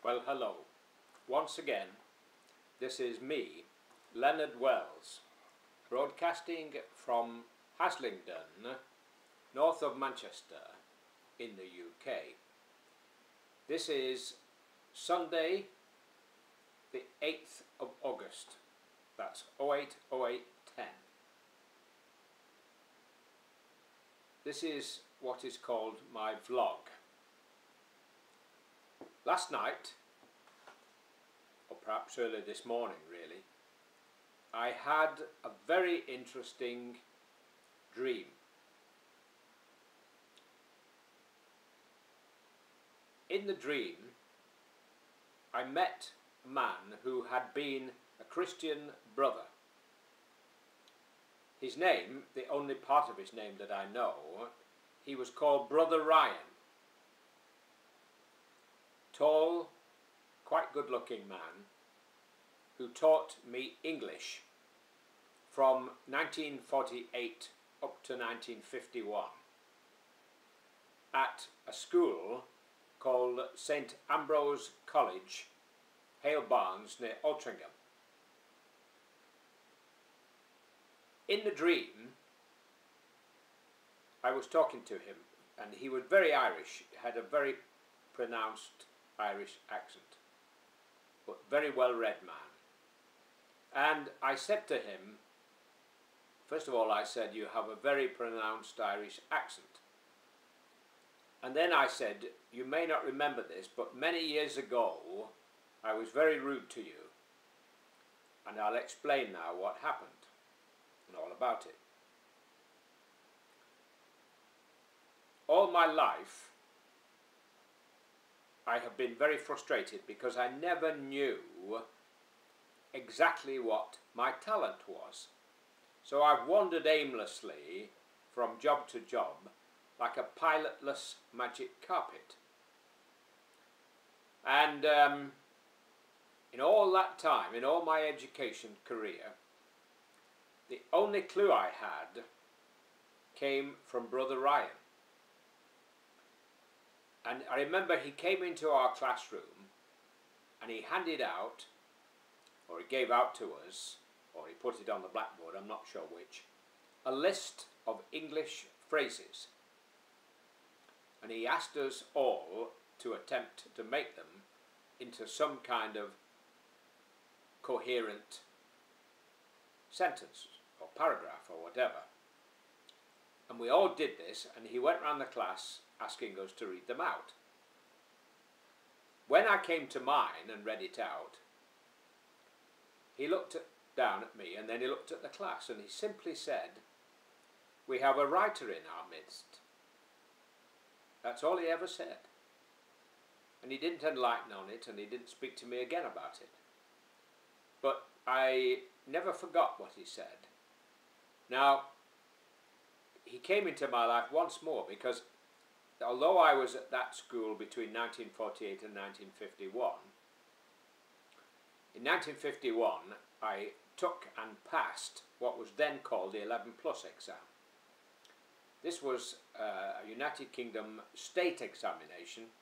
Well, hello. Once again, this is me, Leonard Wells, broadcasting from Haslingden, north of Manchester, in the UK. This is Sunday, the 8th of August. That's 08/08/10. This is what is called my vlog. Last night, or perhaps early this morning really, I had a very interesting dream. In the dream, I met a man who had been a Christian brother. His name, the only part of his name that I know, he was called Brother Ryan. Tall, quite good-looking man who taught me English from 1948 up to 1951 at a school called St.AMBROSE College, Hale Barnes, near ALTRINCHAM. In the dream, I was talking to him, and he was very Irish, had a very pronounced Irish accent, but very well-read man. And I said to him, first of all I said, "You have a very pronounced Irish accent." And then I said, "You may not remember this, but many years ago I was very rude to you, and I'll explain now what happened and all about it." All my life I have been very frustrated because I never knew exactly what my talent was. So I've wandered aimlessly from job to job like a pilotless magic carpet. And in all that time, in all my education career, the only clue I had came from Brother Ryan. And I remember he came into our classroom and he handed out, or he gave out to us, or he put it on the blackboard, I'm not sure which, a list of English phrases. And he asked us all to attempt to make them into some kind of coherent sentence or paragraph or whatever. And we all did this, and he went around the class asking us to read them out. When I came to mine and read it out, he looked down at me and then he looked at the class and he simply said, "We have a writer in our midst." That's all he ever said. And he didn't enlighten on it, and he didn't speak to me again about it. But I never forgot what he said. Now, he came into my life once more because although I was at that school between 1948 and 1951, in 1951 I took and passed what was then called the 11+ exam. This was a United Kingdom state examination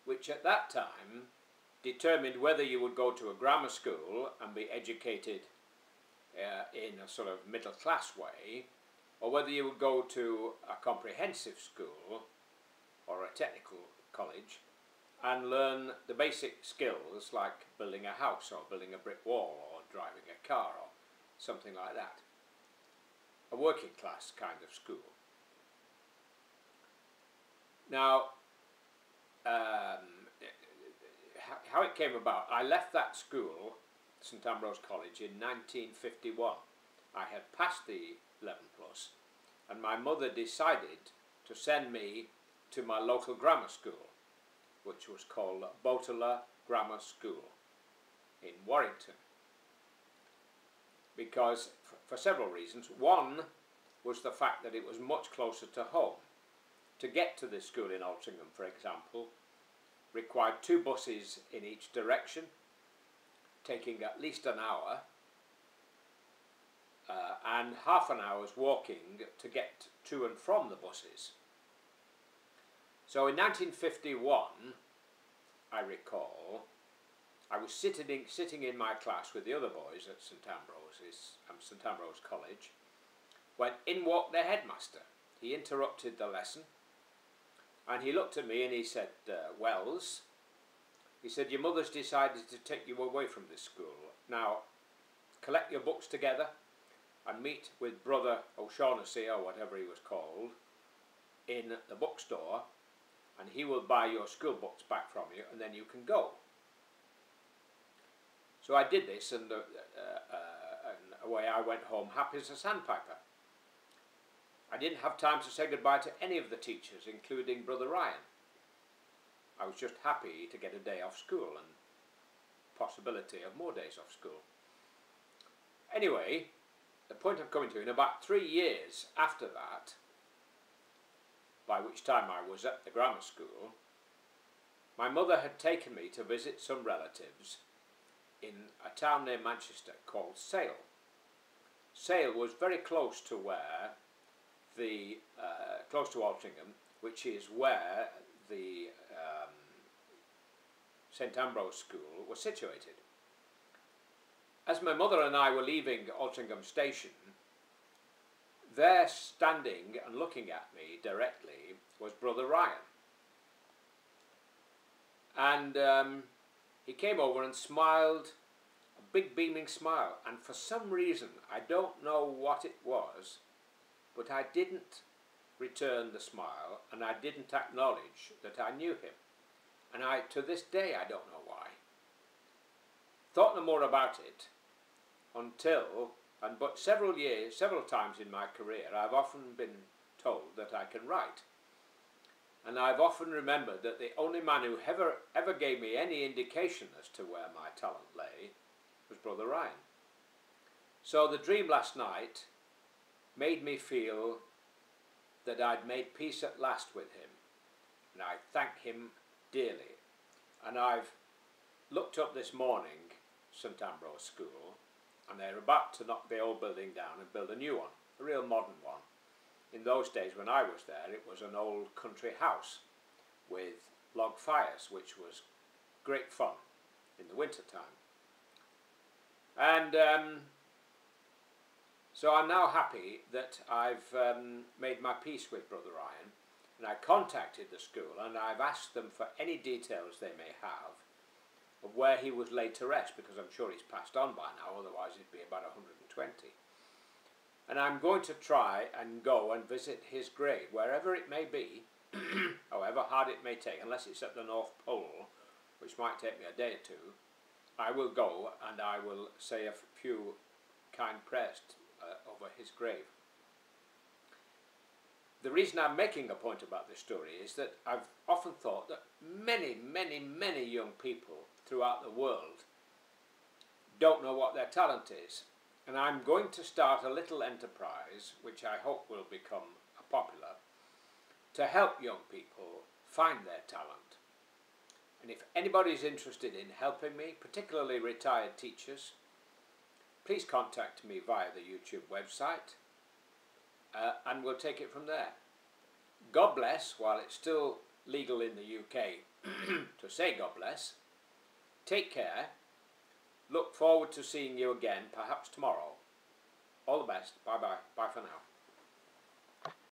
which at that time determined whether you would go to a grammar school and be educated in a sort of middle class way, or whether you would go to a comprehensive school or a technical college and learn the basic skills like building a house or building a brick wall or driving a car or something like that. A working class kind of school. Now, how it came about, I left that school, St. Ambrose College, in 1951. I had passed the 11+, and my mother decided to send me to my local grammar school, which was called Boteler Grammar School in Warrington, because for several reasons. One was the fact that it was much closer to home. To get to this school in Altrincham, for example, required 2 buses in each direction, taking at least an hour, and half an hour's walking to get to and from the buses. So in 1951, I recall, I was sitting in my class with the other boys at St. Ambrose College, when in walked the headmaster. He interrupted the lesson, and he looked at me and he said, Wells, he said, your mother's decided to take you away from this school. Now, collect your books together and meet with Brother O'Shaughnessy, or whatever he was called, in the bookstore, and he will buy your school books back from you, and then you can go. So I did this, and away I went home happy as a sandpiper. I didn't have time to say goodbye to any of the teachers, including Brother Ryan. I was just happy to get a day off school and possibility of more days off school. Anyway, the point I'm coming to, in about 3 years after that, by which time I was at the grammar school, my mother had taken me to visit some relatives in a town near Manchester called Sale. Sale was very close to where close to Altrincham, which is where the St. Ambrose School was situated. As my mother and I were leaving Altrincham station, there standing and looking at me directly was Brother Ryan. And he came over and smiled, a big beaming smile, and for some reason, I don't know what it was, but I didn't return the smile, and I didn't acknowledge that I knew him. And to this day, I don't know why. Thought no more about it until, but several times in my career, I've often been told that I can write. And I've often remembered that the only man who ever gave me any indication as to where my talent lay was Brother Ryan. So the dream last night made me feel that I'd made peace at last with him, and I thank him dearly. And I've looked up this morning St. Ambrose School, and they're about to knock the old building down and build a new one, a real modern one. In those days when I was there, it was an old country house with log fires, which was great fun in the winter time. And so I'm now happy that I've made my peace with Brother Ryan, and I contacted the school and I've asked them for any details they may have of where he was laid to rest, because I'm sure he's passed on by now, otherwise he'd be about 120. And I'm going to try and go and visit his grave, wherever it may be, however hard it may take, unless it's at the North Pole, which might take me a day or two. I will go and I will say a few kind prayers over his grave. The reason I'm making a point about this story is that I've often thought that many, many, many young people throughout the world don't know what their talent is. And I'm going to start a little enterprise, which I hope will become popular, to help young people find their talent. And if anybody's interested in helping me, particularly retired teachers, please contact me via the YouTube website, and we'll take it from there. God bless, while it's still legal in the UK to say God bless. Take care. Look forward to seeing you again, perhaps tomorrow. All the best. Bye-bye. Bye for now.